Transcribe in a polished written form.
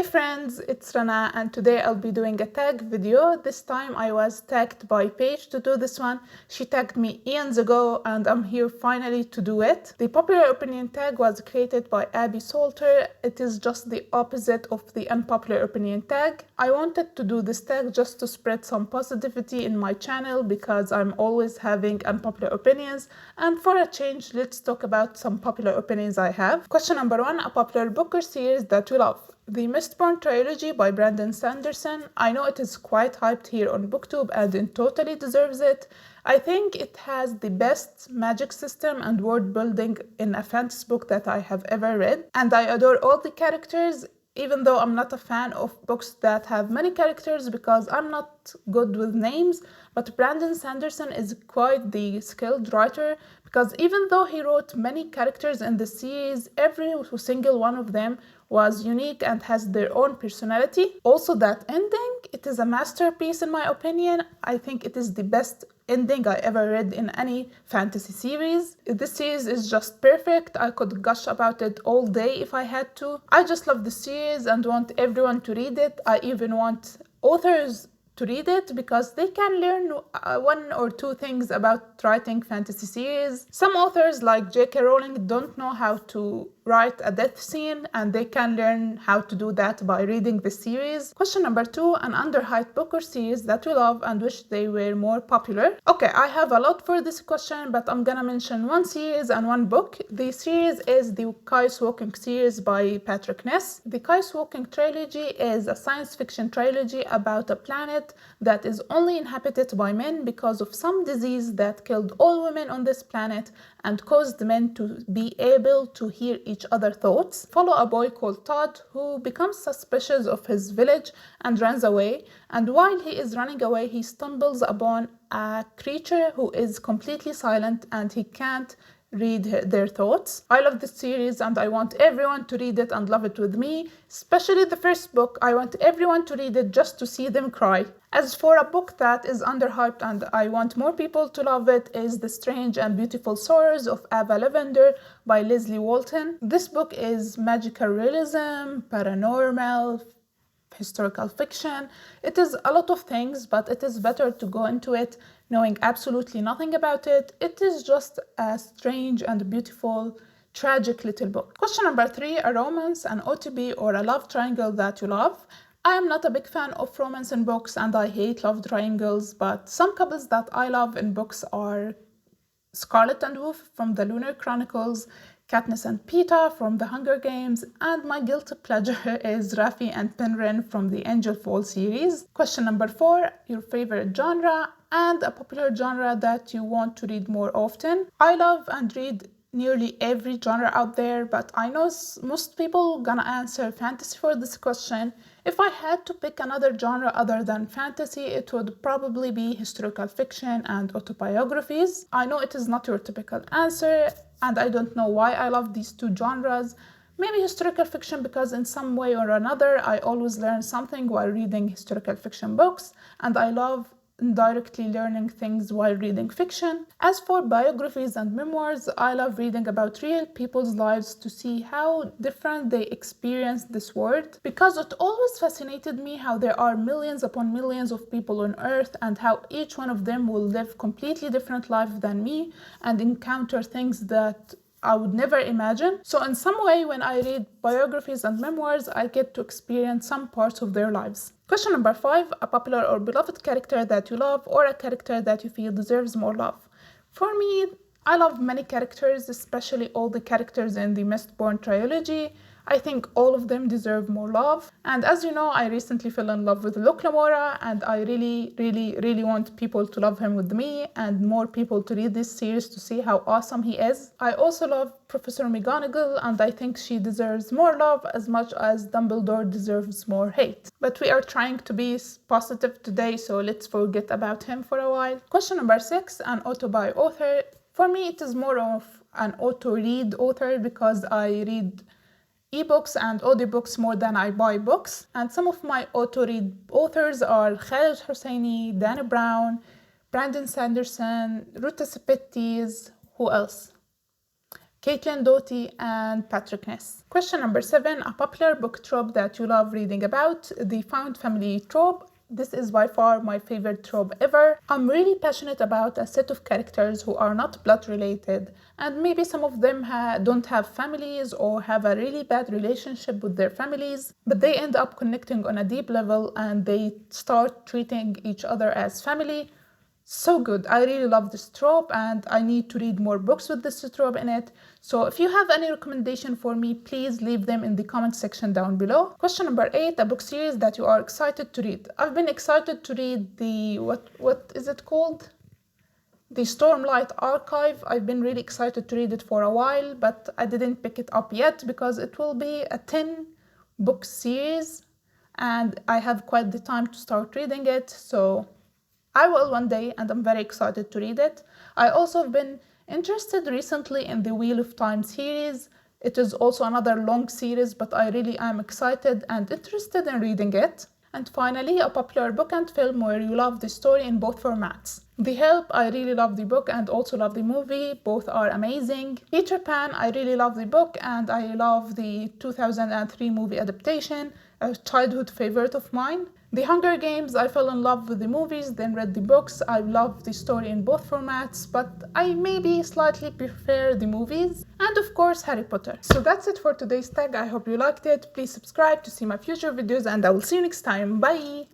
friends, it's Rana and today I'll be doing a tag video. This time I was tagged by Paige to do this one. She tagged me eons ago and I'm here finally to do it. The popular opinion tag was created by Abby Salter. It is just the opposite of the unpopular opinion tag. I wanted to do this tag just to spread some positivity in my channel because I'm always having unpopular opinions, and for a change, let's talk about some popular opinions I have. Question number 1, a popular book or series that you love. The Mistborn trilogy by Brandon Sanderson. I know it is quite hyped here on BookTube and it totally deserves it. I think it has the best magic system and world building in a fantasy book that I have ever read. And I adore all the characters, even though I'm not a fan of books that have many characters because I'm not good with names. But Brandon Sanderson is quite the skilled writer because even though he wrote many characters in the series, every single one of them was unique and has their own personality. Also, that ending, it is a masterpiece in my opinion. I think it is the best ending I ever read in any fantasy series. This series is just perfect. I could gush about it all day if I had to. I just love the series and want everyone to read it. I even want authors to read it because they can learn one or two things about writing fantasy series. Some authors like J.K. Rowling don't know how to write a death scene and they can learn how to do that by reading the series. Question number 2, an underhyped book or series that you love and wish they were more popular. Okay, I have a lot for this question, but I'm gonna mention one series and one book. The series is the Kai's Walking series by Patrick Ness. The Kai's Walking trilogy is a science fiction trilogy about a planet that is only inhabited by men because of some disease that killed all women on this planet and caused men to be able to hear each other's thoughts. Follow a boy called Todd who becomes suspicious of his village and runs away, and while he is running away he stumbles upon a creature who is completely silent and he can't read their thoughts. I love this series and I want everyone to read it and love it with me, especially the first book. I want everyone to read it just to see them cry. As for a book that is underhyped and I want more people to love it is The Strange and Beautiful Sorrows of Ava Lavender by Leslie Walton. This book is magical realism, paranormal, historical fiction. It is a lot of things, but it is better to go into it knowing absolutely nothing about it. It is just a strange and beautiful, tragic little book. Question number 3, a romance, an autobuy, or a love triangle that you love. I am not a big fan of romance in books and I hate love triangles, but some couples that I love in books are Scarlet and Wolf from the Lunar Chronicles, Katniss and Peeta from the Hunger Games, and my guilty pleasure is Raffi and Penryn from the Angel Fall series. Question number 4, your favorite genre and a popular genre that you want to read more often. I love and read nearly every genre out there, but I know most people gonna answer fantasy for this question. If I had to pick another genre other than fantasy, it would probably be historical fiction and autobiographies. I know it is not your typical answer, and I don't know why I love these two genres. Maybe historical fiction because in some way or another I always learn something while reading historical fiction books, and I love indirectly learning things while reading fiction. As for biographies and memoirs, I love reading about real people's lives to see how different they experience this world, because it always fascinated me how there are millions upon millions of people on earth and how each one of them will live completely different life than me and encounter things that I would never imagine. So in some way, when I read biographies and memoirs, I get to experience some parts of their lives. Question number 5, a popular or beloved character that you love or a character that you feel deserves more love. For me, I love many characters, especially all the characters in the Mistborn trilogy. I think all of them deserve more love. And as you know, I recently fell in love with Luke Lamora and I really want people to love him with me and more people to read this series to see how awesome he is. I also love Professor McGonagall and I think she deserves more love as much as Dumbledore deserves more hate. But we are trying to be positive today, so let's forget about him for a while. Question number 6, an autobuy author. For me, it is more of an auto-read author because I read ebooks and audiobooks more than I buy books. And some of my auto-read authors are Khaled Hosseini, Danny Brown, Brandon Sanderson, Ruta Sepetys, who else? Caitlin Doughty, and Patrick Ness. Question number 7, a popular book trope that you love reading about, the found family trope. This is by far my favorite trope ever. I'm really passionate about a set of characters who are not blood related, and maybe some of them don't have families or have a really bad relationship with their families, but they end up connecting on a deep level and they start treating each other as family. So good. I really love this trope and I need to read more books with this trope in it. So if you have any recommendation for me, please leave them in the comment section down below. Question number 8, a book series that you are excited to read. I've been excited to read the, what is it called? The Stormlight Archive. I've been really excited to read it for a while, but I didn't pick it up yet because it will be a 10-book series and I have quite the time to start reading it. So I will one day, and I'm very excited to read it. I also have been interested recently in the Wheel of Time series. It is also another long series, but I really am excited and interested in reading it. And finally, a popular book and film where you love the story in both formats. The Help, I really love the book and also love the movie. Both are amazing. Peter Pan, I really love the book and I love the 2003 movie adaptation, a childhood favorite of mine. The Hunger Games, I fell in love with the movies, then read the books. I love the story in both formats, but I maybe slightly prefer the movies. And of course, Harry Potter. So that's it for today's tag. I hope you liked it. Please subscribe to see my future videos and I will see you next time. Bye!